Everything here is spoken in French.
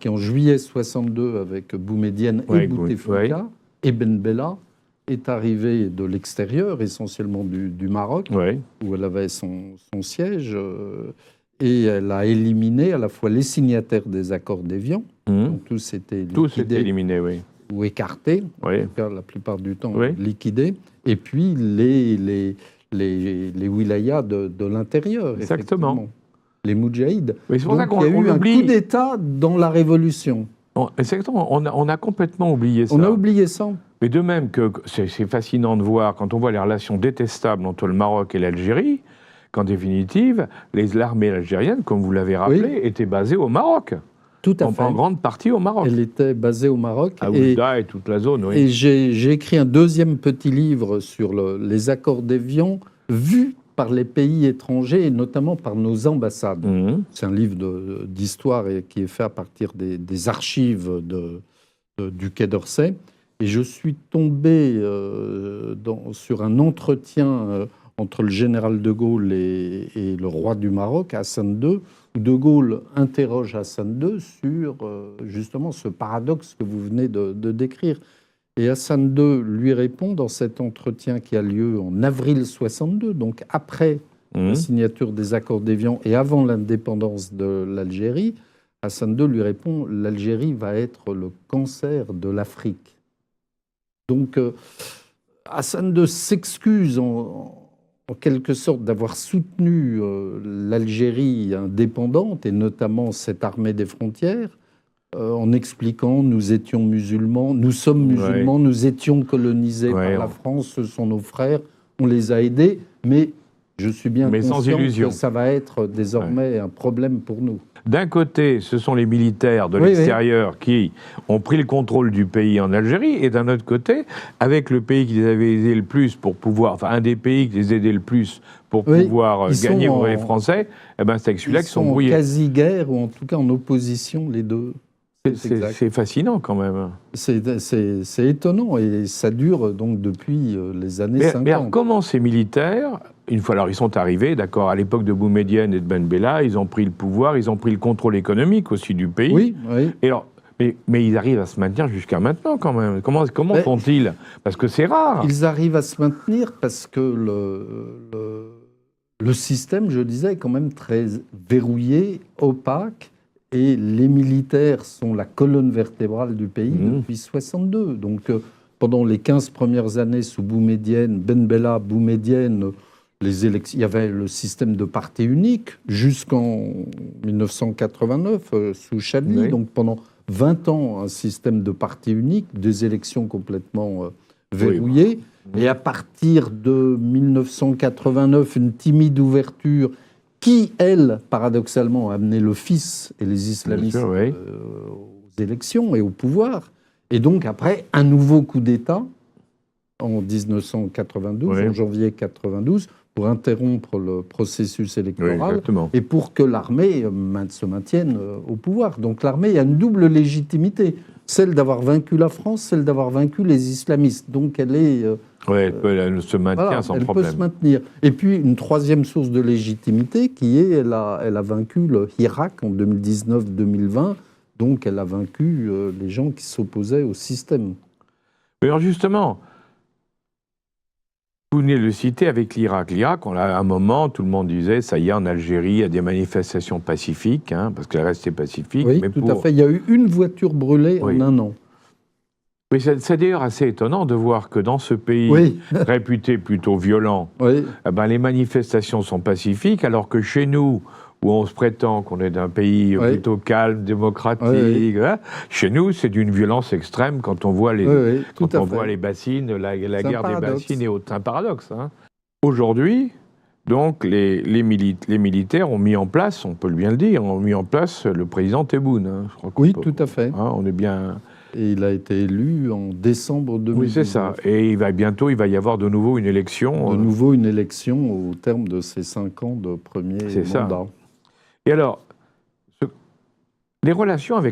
qui en juillet 62, avec Boumedienne et Bouteflika, et Ben Bella, est arrivée de l'extérieur, essentiellement du Maroc, où elle avait son siège, et elle a éliminé à la fois les signataires des accords d'Évian, donc tous étaient éliminés, ou écartés, en tout cas, la plupart du temps liquidés, et puis les wilayas de l'intérieur, exactement, les moudjahides. C'est pour ça qu'il y a eu un coup d'État dans la Révolution. Exactement, on a complètement oublié ça. On a oublié ça. Mais de même que c'est fascinant de voir, quand on voit les relations détestables entre le Maroc et l'Algérie, qu'en définitive, l'armée algérienne, comme vous l'avez rappelé, était basée au Maroc. Tout à fait. En grande partie au Maroc. Elle était basée au Maroc. À Oujda et toute la zone, Et j'ai écrit un deuxième petit livre sur les accords d'Évian, vus par les pays étrangers, et notamment par nos ambassades. C'est un livre d'histoire qui est fait à partir des archives du Quai d'Orsay. Et je suis tombé sur un entretien entre le général de Gaulle et le roi du Maroc, Hassan II, où de Gaulle interroge Hassan II sur justement ce paradoxe que vous venez de décrire. Et Hassan II lui répond dans cet entretien qui a lieu en avril 62, donc après la signature des accords d'Évian et avant l'indépendance de l'Algérie. Hassan II lui répond: l'Algérie va être le cancer de l'Afrique. Donc Hassan II s'excuse en quelque sorte d'avoir soutenu l'Algérie indépendante et notamment cette armée des frontières, en expliquant: nous étions musulmans, nous sommes musulmans, nous étions colonisés par la France, ce sont nos frères, on les a aidés, mais je suis bien conscient que ça va être désormais un problème pour nous. D'un côté, ce sont les militaires de l'extérieur qui ont pris le contrôle du pays en Algérie, et d'un autre côté, avec le pays qui les avait aidés le plus pour pouvoir, enfin un des pays qui les aidait le plus pour pouvoir gagner pour les Français, c'est avec celui-là qu'ils sont brouillés. Ils sont en quasi-guerre, ou en tout cas en opposition, les deux. C'est fascinant quand même. C'est étonnant, et ça dure donc depuis les années 50. Mais alors, comment ces militaires, une fois, alors ils sont arrivés, d'accord, à l'époque de Boumedienne et de Ben Bella, ils ont pris le pouvoir, ils ont pris le contrôle économique aussi du pays. Et alors, mais ils arrivent à se maintenir jusqu'à maintenant quand même. Comment font-ils? Parce que c'est rare. Ils arrivent à se maintenir parce que le système, je disais, est quand même très verrouillé, opaque. Et les militaires sont la colonne vertébrale du pays depuis 62. Donc, pendant les 15 premières années sous Boumedienne, Ben Bella, Boumedienne, il y avait le système de parti unique jusqu'en 1989 sous Chadli. Donc, pendant 20 ans, un système de parti unique, des élections complètement verrouillées. Et à partir de 1989, une timide ouverture qui, elle, paradoxalement, a amené le fils et les islamistes aux élections et au pouvoir. Et donc, après, un nouveau coup d'État en 1992, en janvier 1992, pour interrompre le processus électoral et pour que l'armée se maintienne au pouvoir. Donc l'armée a une double légitimité, celle d'avoir vaincu la France, celle d'avoir vaincu les islamistes. Donc elle est... elle se maintient sans problème. Elle peut se maintenir. Et puis une troisième source de légitimité qui est, elle a vaincu le Hirak en 2019-2020, donc elle a vaincu les gens qui s'opposaient au système. Mais alors justement, vous venez de le citer avec l'Irak. L'Irak, à un moment, tout le monde disait, ça y est, en Algérie, il y a des manifestations pacifiques, parce qu'elle restait pacifique. Oui, mais tout à fait. Il y a eu une voiture brûlée en un an. Mais c'est d'ailleurs assez étonnant de voir que dans ce pays réputé plutôt violent, les manifestations sont pacifiques, alors que chez nous, où on se prétend qu'on est d'un pays plutôt calme, démocratique, chez nous, c'est d'une violence extrême quand on voit les bassines, la guerre des bassines et autres. C'est un paradoxe. Aujourd'hui, donc, les militaires ont mis en place, on peut bien le dire, ont mis en place le président Tebboune. Tout à fait. On est bien... Et il a été élu en décembre 2019. Oui, c'est ça. Et bientôt, il va y avoir de nouveau une élection. De nouveau une élection au terme de ses 5 ans de premier mandat. Et alors, les relations avec